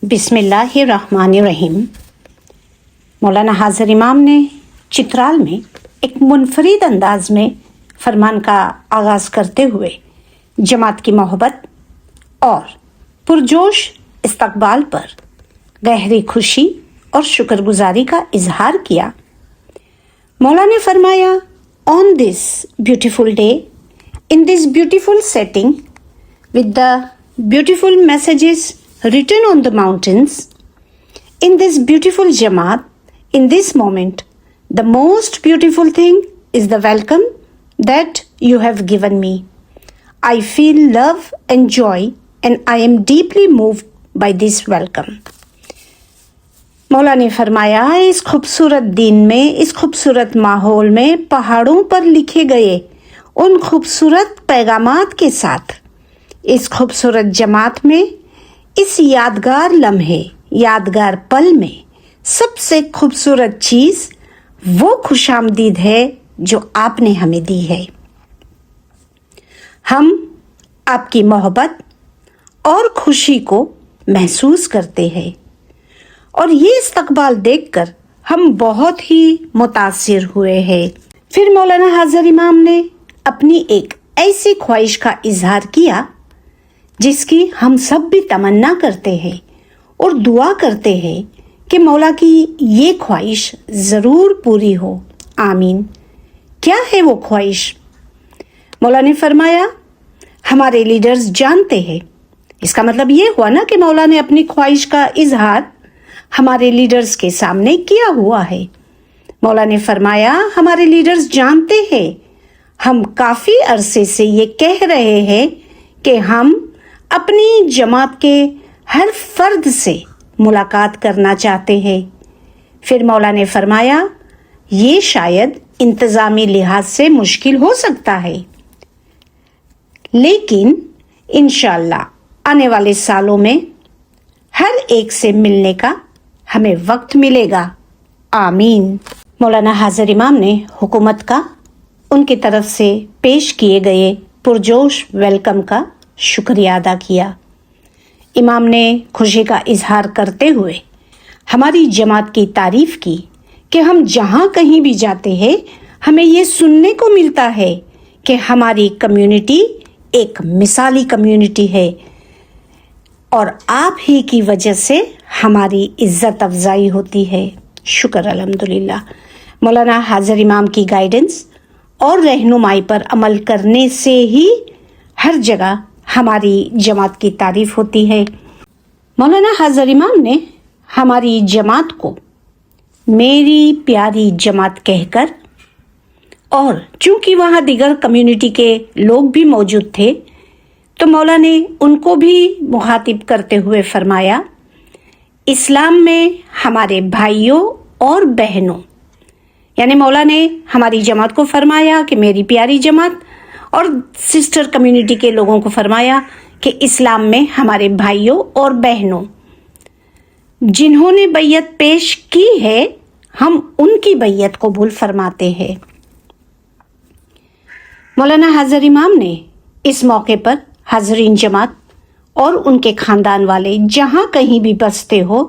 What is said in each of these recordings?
बिस्मिल्लाहिर्रहमानिर्रहीम। मौलाना हाजिर इमाम ने चित्राल में एक मुनफरिद अंदाज में फरमान का आगाज़ करते हुए जमात की मोहब्बत और पुरजोश इस्तकबाल पर गहरी खुशी और शुक्रगुजारी का इजहार किया। मौला ने फरमाया, on this beautiful day, in this beautiful setting, with the beautiful messages written on the mountains, in this beautiful Jamaat, in this moment, the most beautiful thing is the welcome that you have given me. I feel love and joy and I am deeply moved by this welcome. मौला ने फरमाया, इस खूबसूरत दिन में, इस खूबसूरत माहौल में, पहाड़ों पर लिखे गए उन खूबसूरत पैगामात के साथ, इस खूबसूरत जमात में, इस यादगार लम्हे, यादगार पल में सबसे खूबसूरत चीज़ वो खुशामदीद है जो आपने हमें दी है। हम आपकी मोहब्बत और खुशी को महसूस करते हैं और ये इस्तकबाल देखकर हम बहुत ही मुतासिर हुए हैं। फिर मौलाना हाजिर इमाम ने अपनी एक ऐसी ख्वाहिश का इजहार किया जिसकी हम सब भी तमन्ना करते हैं और दुआ करते हैं कि मौला की ये ख्वाहिश ज़रूर पूरी हो, आमीन। क्या है वो ख्वाहिश? मौला ने फरमाया, हमारे लीडर्स जानते हैं। इसका मतलब ये हुआ ना कि मौला ने अपनी ख्वाहिश का इजहार हमारे लीडर्स के सामने किया हुआ है। मौला ने फरमाया, हमारे लीडर्स जानते हैं, हम काफ़ी अरसे से ये कह रहे हैं कि हम अपनी जमात के हर फर्द से मुलाकात करना चाहते हैं। फिर मौला ने फरमाया, ये शायद इंतज़ामी लिहाज से मुश्किल हो सकता है, लेकिन इंशाअल्लाह आने वाले सालों में हर एक से मिलने का हमें वक्त मिलेगा, आमीन। मौलाना हाजिर इमाम ने हुकूमत का उनकी तरफ से पेश किए गए पुरजोश वेलकम का शुक्रिया अदा किया। इमाम ने खुशी का इजहार करते हुए हमारी जमात की तारीफ की कि हम जहाँ कहीं भी जाते हैं हमें ये सुनने को मिलता है कि हमारी कम्युनिटी एक मिसाली कम्युनिटी है और आप ही की वजह से हमारी इज्जत अफजाई होती है। शुक्र अल्हम्दुलिल्लाह। मौलाना हाजिर इमाम की गाइडेंस और रहनुमाई पर अमल करने से ही हर जगह हमारी जमात की तारीफ होती है। मौलाना हाजिर इमाम ने हमारी जमात को मेरी प्यारी जमात कहकर, और चूंकि वहाँ दिगर कम्युनिटी के लोग भी मौजूद थे तो मौला ने उनको भी मुखातिब करते हुए फरमाया, इस्लाम में हमारे भाइयों और बहनों, यानी मौला ने हमारी जमात को फरमाया कि मेरी प्यारी जमात, और सिस्टर कम्युनिटी के लोगों को फरमाया कि इस्लाम में हमारे भाइयों और बहनों जिन्होंने बैयत पेश की है, हम उनकी बैयत कबूल फरमाते हैं। मौलाना हाजिर इमाम ने इस मौके पर हाजरीन जमात और उनके ख़ानदान वाले जहाँ कहीं भी बसते हो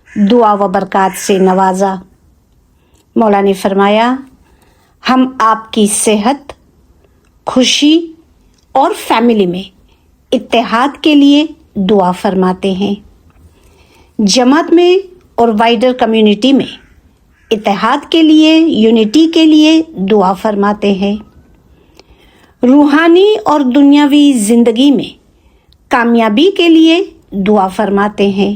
दुआ व बरक़ात से नवाजा। मौला ने फरमाया, हम आपकी सेहत, खुशी और फैमिली में इत्तेहाद के लिए दुआ फरमाते हैं। जमात में और वाइडर कम्युनिटी में इत्तेहाद के लिए, यूनिटी के लिए दुआ फरमाते हैं। रूहानी और दुनियावी ज़िंदगी में कामयाबी के लिए दुआ फरमाते हैं।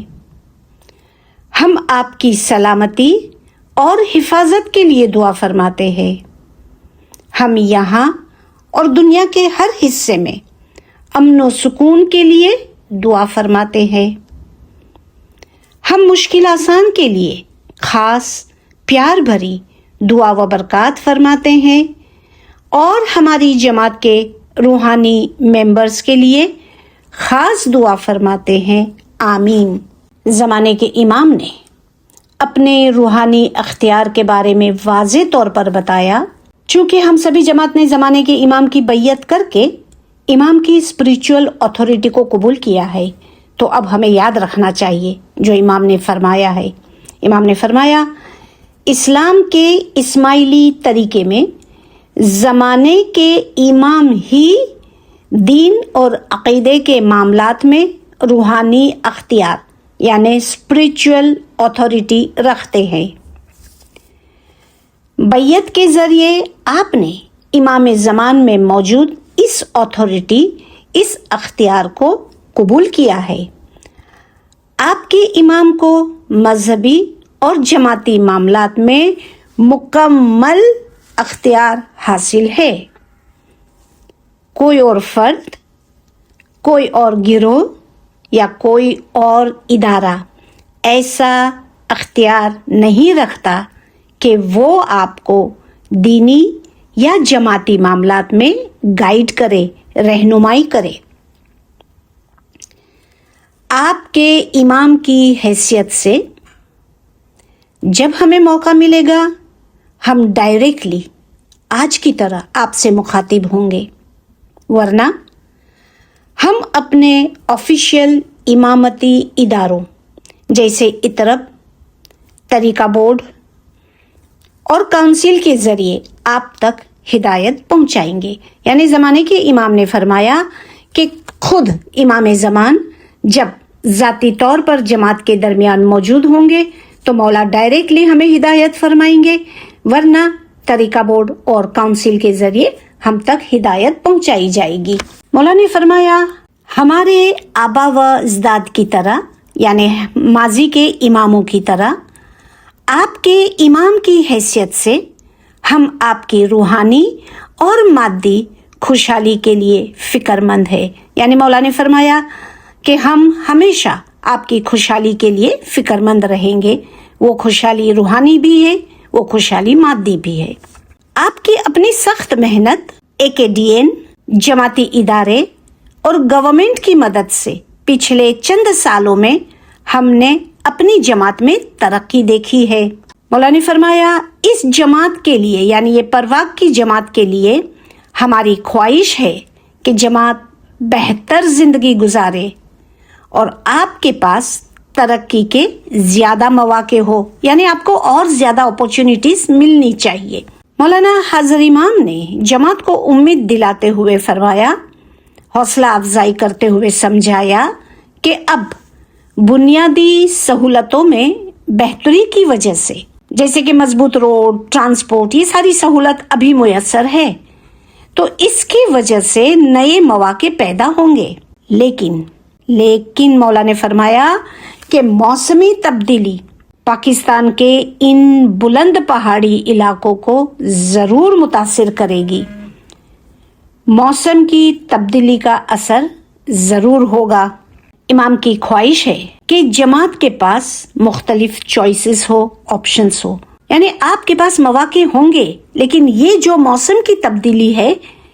हम आपकी सलामती और हिफाजत के लिए दुआ फरमाते हैं। हम यहाँ और दुनिया के हर हिस्से में अमन व सुकून के लिए दुआ फरमाते हैं। हम मुश्किल आसान के लिए ख़ास प्यार भरी दुआ व बरक़ात फरमाते हैं और हमारी जमात के रूहानी मेंबर्स के लिए ख़ास दुआ फरमाते हैं, आमीन। ज़माने के इमाम ने अपने रूहानी अख्तियार के बारे में वाज़े तौर पर बताया, चूँकि हम सभी जमात ने ज़माने के इमाम की बैयत करके इमाम की स्पिरिचुअल अथॉरिटी को कबूल किया है, تو اب ہمیں یاد رکھنا چاہیے جو امام نے فرمایا ہے. امام نے فرمایا اسلام کے اسماعیلی طریقے میں زمانے کے امام ہی دین اور عقیدے کے معاملات میں روحانی اختیار یعنی اسپریچول اتھارٹی رکھتے ہیں. بیعت کے ذریعے آپ نے امام زمان میں موجود اس اتھارٹی، اس اختیار کو قبول کیا ہے. آپ کے امام کو مذہبی اور جماعتی معاملات میں مکمل اختیار حاصل ہے. کوئی اور فرد، کوئی اور گروہ یا کوئی اور ادارہ ایسا اختیار نہیں رکھتا کہ وہ آپ کو دینی یا جماعتی معاملات میں گائیڈ کرے، رہنمائی کرے. آپ کے امام کی حیثیت سے جب ہمیں موقع ملے گا ہم ڈائریکٹلی آج کی طرح آپ سے مخاطب ہوں گے، ورنہ ہم اپنے آفیشیل امامتی اداروں جیسے اطرب، طریقہ بورڈ اور کونسل کے ذریعے آپ تک ہدایت پہنچائیں گے. یعنی زمانے کے امام نے فرمایا کہ خود امام زمان جب ذاتی طور پر جماعت کے درمیان موجود ہوں گے تو مولا ڈائریکٹلی ہمیں ہدایت فرمائیں گے، ورنہ طریقہ بورڈ اور کونسل کے ذریعے ہم تک ہدایت پہنچائی جائے گی. مولا نے فرمایا ہمارے آبا و اجداد کی طرح یعنی ماضی کے اماموں کی طرح آپ کے امام کی حیثیت سے ہم آپ کی روحانی اور مادی خوشحالی کے لیے فکر مند ہے. یعنی مولا نے فرمایا کہ ہم ہمیشہ آپ کی خوشحالی کے لیے فکر مند رہیں گے. وہ خوشحالی روحانی بھی ہے، وہ خوشحالی مادی بھی ہے. آپ کی اپنی سخت محنت، ایکیڈین، جماعتی ادارے اور گورنمنٹ کی مدد سے پچھلے چند سالوں میں ہم نے اپنی جماعت میں ترقی دیکھی ہے. مولا نے فرمایا اس جماعت کے لیے یعنی یہ پرواق کی جماعت کے لیے ہماری خواہش ہے کہ جماعت بہتر زندگی گزارے اور آپ کے پاس ترقی کے زیادہ مواقع ہو، یعنی آپ کو اور زیادہ اپورچونیٹیز ملنی چاہیے. مولانا حاضر امام نے جماعت کو امید دلاتے ہوئے فرمایا، حوصلہ افزائی کرتے ہوئے سمجھایا کہ اب بنیادی سہولتوں میں بہتری کی وجہ سے جیسے کہ مضبوط روڈ، ٹرانسپورٹ، یہ ساری سہولت ابھی میسر ہے تو اس کی وجہ سے نئے مواقع پیدا ہوں گے. لیکن مولا نے فرمایا کہ موسمی تبدیلی پاکستان کے ان بلند پہاڑی علاقوں کو ضرور متاثر کرے گی. موسم کی تبدیلی کا اثر ضرور ہوگا. امام کی خواہش ہے کہ جماعت کے پاس مختلف چوائسز ہو، آپشنز ہو، یعنی آپ کے پاس مواقع ہوں گے لیکن یہ جو موسم کی تبدیلی ہے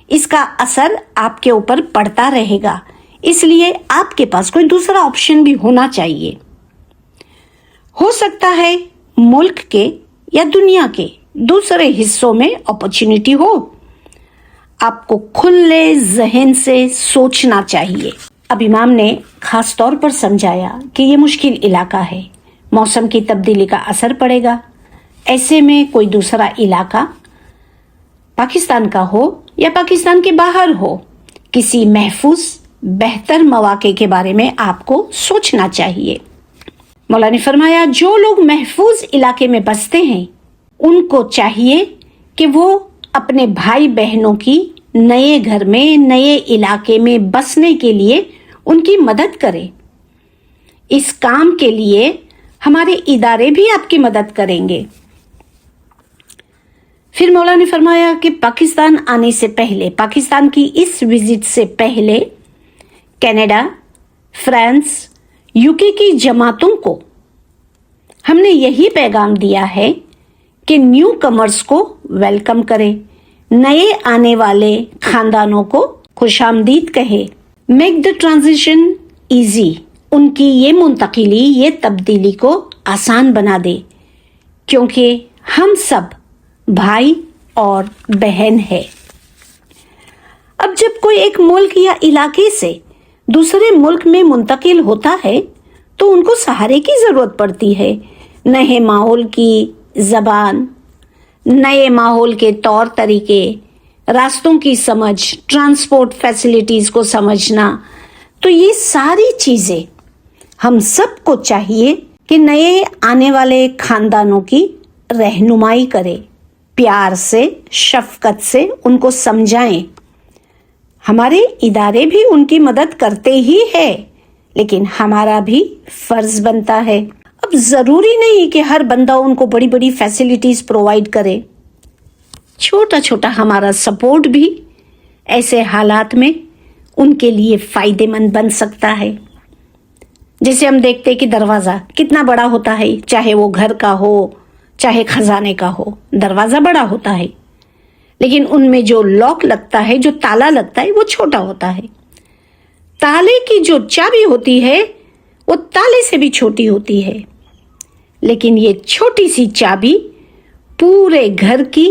اس کا اثر آپ کے اوپر پڑتا رہے گا، اس لیے آپ کے پاس کوئی دوسرا آپشن بھی ہونا چاہیے. ہو سکتا ہے ملک کے یا دنیا کے دوسرے حصوں میں اپورچونٹی ہو. آپ کو کھلے ذہن سے سوچنا چاہیے. اب امام نے خاص طور پر سمجھایا کہ یہ مشکل علاقہ ہے، موسم کی تبدیلی کا اثر پڑے گا. ایسے میں کوئی دوسرا علاقہ پاکستان کا ہو یا پاکستان کے باہر ہو، کسی محفوظ بہتر مواقع کے بارے میں آپ کو سوچنا چاہیے. مولا نے فرمایا جو لوگ محفوظ علاقے میں بستے ہیں ان کو چاہیے کہ وہ اپنے بھائی بہنوں کی نئے گھر میں، نئے علاقے میں بسنے کے لیے ان کی مدد کرے. اس کام کے لیے ہمارے ادارے بھی آپ کی مدد کریں گے. پھر مولا نے فرمایا کہ پاکستان آنے سے پہلے، پاکستان کی اس وزٹ سے پہلے کینیڈا، فرانس، یوکے کی جماعتوں کو ہم نے یہی پیغام دیا ہے کہ نیو کمرز کو ویلکم کرے، نئے آنے والے خاندانوں کو خوش آمدید کہے، میک دا ٹرانزیشن ایزی، ان کی یہ منتقلی، یہ تبدیلی کو آسان بنا دے، کیونکہ ہم سب بھائی اور بہن ہے. اب جب کوئی ایک ملک یا علاقے سے दूसरे मुल्क में मुंतकिल होता है तो उनको सहारे की ज़रूरत पड़ती है, नए माहौल की ज़बान, नए माहौल के तौर तरीके, रास्तों की समझ, ट्रांसपोर्ट फैसिलिटीज़ को समझना। तो ये सारी चीज़ें हम सबको चाहिए कि नए आने वाले खानदानों की रहनुमाई करें, प्यार से, शफकत से उनको समझाएं। हमारे इदारे भी उनकी मदद करते ही है, लेकिन हमारा भी फर्ज बनता है। अब ज़रूरी नहीं कि हर बंदा उनको बड़ी बड़ी फैसिलिटीज़ प्रोवाइड करे। छोटा छोटा हमारा सपोर्ट भी ऐसे हालात में उनके लिए फ़ायदेमंद बन सकता है। जैसे हम देखते हैं कि दरवाज़ा कितना बड़ा होता है, चाहे वो घर का हो चाहे खजाने का हो, दरवाज़ा बड़ा होता है, लेकिन उनमें जो लॉक लगता है, जो ताला लगता है, वो छोटा होता है। ताले की जो चाबी होती है वो ताले से भी छोटी होती है, लेकिन ये छोटी सी चाबी पूरे घर की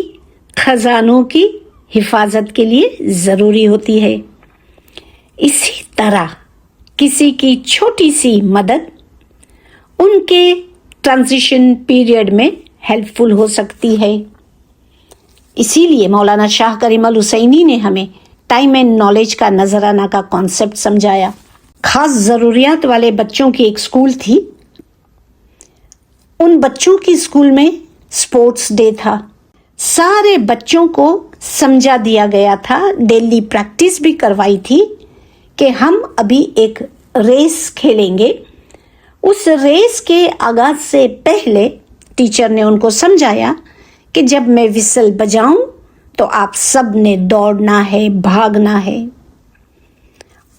खजानों की हिफाजत के लिए ज़रूरी होती है। इसी तरह किसी की छोटी सी मदद उनके ट्रांजिशन पीरियड में हेल्पफुल हो सकती है। इसीलिए मौलाना शाह करीम अल हुसैनी ने हमें टाइम एंड नॉलेज का नजराना का कॉन्सेप्ट समझाया। खास ज़रूरियात वाले बच्चों की एक स्कूल थी। उन बच्चों की स्कूल में स्पोर्ट्स डे था। सारे बच्चों को समझा दिया गया था, डेली प्रैक्टिस भी करवाई थी कि हम अभी एक रेस खेलेंगे। उस रेस के आगाज से पहले टीचर ने उनको समझाया कि जब मैं विसल बजाऊं तो आप सब ने दौड़ना है, भागना है,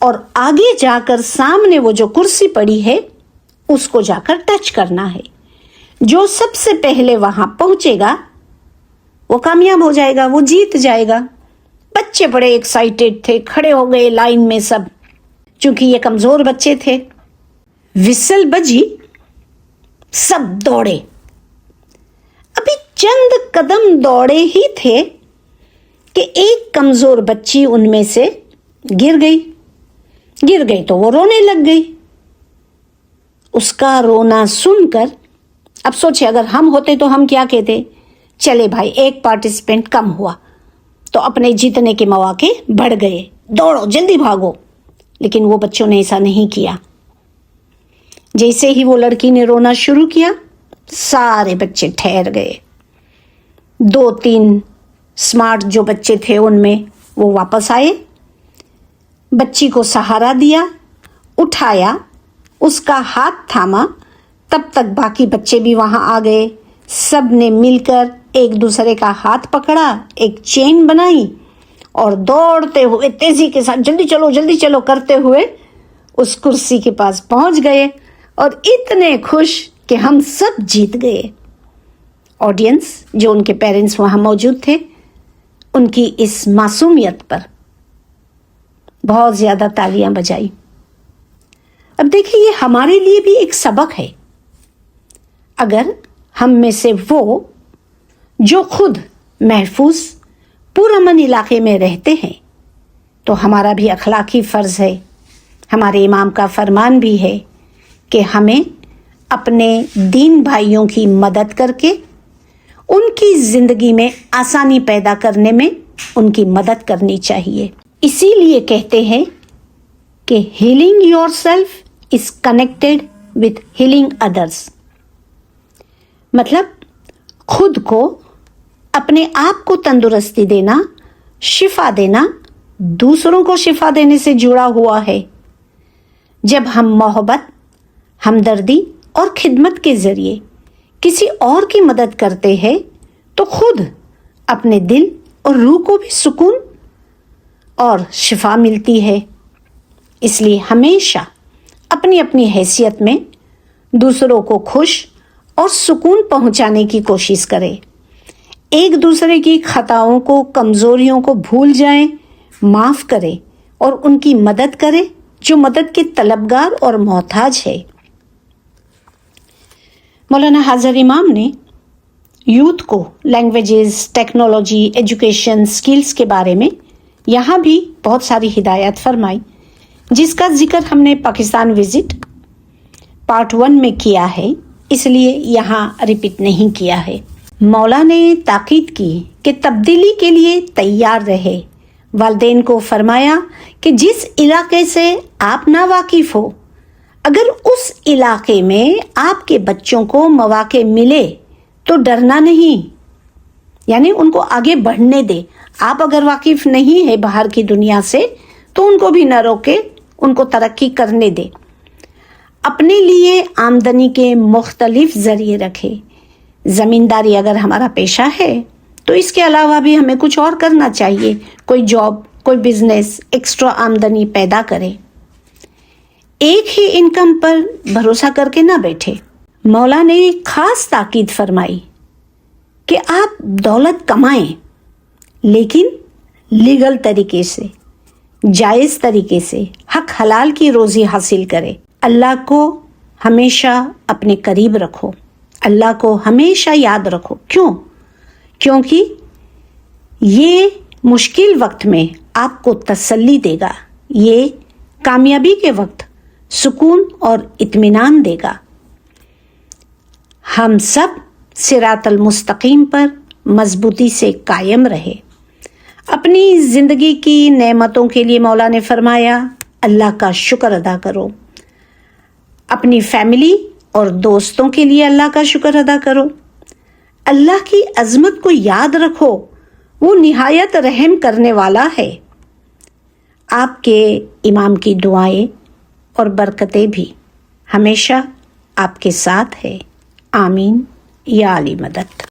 और आगे जाकर सामने वो जो कुर्सी पड़ी है उसको जाकर टच करना है। जो सबसे पहले वहां पहुंचेगा वो कामयाब हो जाएगा, वो जीत जाएगा। बच्चे बड़े एक्साइटेड थे, खड़े हो गए लाइन में सब, क्योंकि ये कमजोर बच्चे थे। विसल बजी, सब दौड़े। अभी चंद कदम दौड़े ही थे कि एक कमजोर बच्ची उनमें से गिर गई तो वो रोने लग गई। उसका रोना सुनकर, अब सोचे अगर हम होते तो हम क्या कहते, चले भाई एक पार्टिसिपेंट कम हुआ तो अपने जीतने के मौके बढ़ गए, दौड़ो जल्दी भागो। लेकिन वो बच्चों ने ऐसा नहीं किया। जैसे ही वो लड़की ने रोना शुरू किया, सारे बच्चे ठहर गए। 2-3 स्मार्ट जो बच्चे थे उनमें वो वापस आए, बच्ची को सहारा दिया, उठाया, उसका हाथ थामा। तब तक बाकी बच्चे भी वहां आ गए। सब ने मिलकर एक दूसरे का हाथ पकड़ा, एक चेन बनाई और दौड़ते हुए तेजी के साथ जल्दी चलो करते हुए उस कुर्सी के पास पहुंच गए और इतने खुश कि हम सब जीत गए। ऑडियंस, जो उनके पेरेंट्स वहां मौजूद थे, उनकी इस मासूमियत पर बहुत ज्यादा तालियां बजाई। अब देखिए, ये हमारे लिए भी एक सबक है। अगर हम में से वो जो खुद महफूज पुरअमन इलाके में रहते हैं, तो हमारा भी अखलाकी फ़र्ज है, हमारे इमाम का फरमान भी है कि हमें अपने दीन भाइयों की मदद करके उनकी ज़िंदगी में आसानी पैदा करने में उनकी मदद करनी चाहिए। इसीलिए कहते हैं कि healing yourself is connected with healing others. मतलब खुद को, अपने आप को तंदुरुस्ती देना, शिफा देना, दूसरों को शिफा देने से जुड़ा हुआ है। जब हम मोहब्बत, हमदर्दी और खिदमत के ज़रिए किसी और की मदद करते हैं तो खुद अपने दिल और रूह को भी सुकून और शिफा मिलती है। इसलिए हमेशा अपनी अपनी हैसियत में दूसरों को खुश और सुकून पहुंचाने की कोशिश करें। एक दूसरे की खताओं को, कमज़ोरियों को भूल जाएं, माफ़ करें और उनकी मदद करें जो मदद के तलबगार और मोहताज है। मौलाना हाज़र इमाम ने यूथ को लैंग्वेजेस, टेक्नोलॉजी, एजुकेशन, स्किल्स के बारे में यहाँ भी बहुत सारी हिदायत फरमाई جس کا ذکر ہم نے پاکستان وزٹ پارٹ 1 میں کیا ہے، اس لیے یہاں ریپیٹ نہیں کیا ہے۔ مولا نے تاکید کی کہ تبدیلی کے لیے تیار رہے۔ والدین کو فرمایا کہ جس علاقے سے آپ ناواقف ہو، اگر اس علاقے میں آپ کے بچوں کو مواقع ملے تو ڈرنا نہیں، یعنی ان کو آگے بڑھنے دے۔ آپ اگر واقف نہیں ہے باہر کی دنیا سے تو ان کو بھی نہ روکے، ان کو ترقی کرنے دے۔ اپنے لیے آمدنی کے مختلف ذریعے رکھے۔ زمینداری اگر ہمارا پیشہ ہے تو اس کے علاوہ بھی ہمیں کچھ اور کرنا چاہیے، کوئی جاب، کوئی بزنس، ایکسٹرا آمدنی پیدا کرے۔ ایک ہی انکم پر بھروسہ کر کے نہ بیٹھے۔ مولا نے خاص تاکید فرمائی کہ آپ دولت کمائیں لیکن لیگل طریقے سے، جائز طریقے سے، حق حلال کی روزی حاصل کرے۔ اللہ کو ہمیشہ اپنے قریب رکھو، اللہ کو ہمیشہ یاد رکھو۔ کیونکہ یہ مشکل وقت میں آپ کو تسلی دے گا، یہ کامیابی کے وقت سکون اور اطمینان دے گا۔ ہم سب صراط المستقیم پر مضبوطی سے قائم رہے۔ اپنی زندگی کی نعمتوں کے لیے مولا نے فرمایا اللہ کا شکر ادا کرو۔ اپنی فیملی اور دوستوں کے لیے اللہ کا شکر ادا کرو۔ اللہ کی عظمت کو یاد رکھو، وہ نہایت رحم کرنے والا ہے۔ آپ کے امام کی دعائیں اور برکتیں بھی ہمیشہ آپ کے ساتھ ہے۔ آمین یا علی مدد۔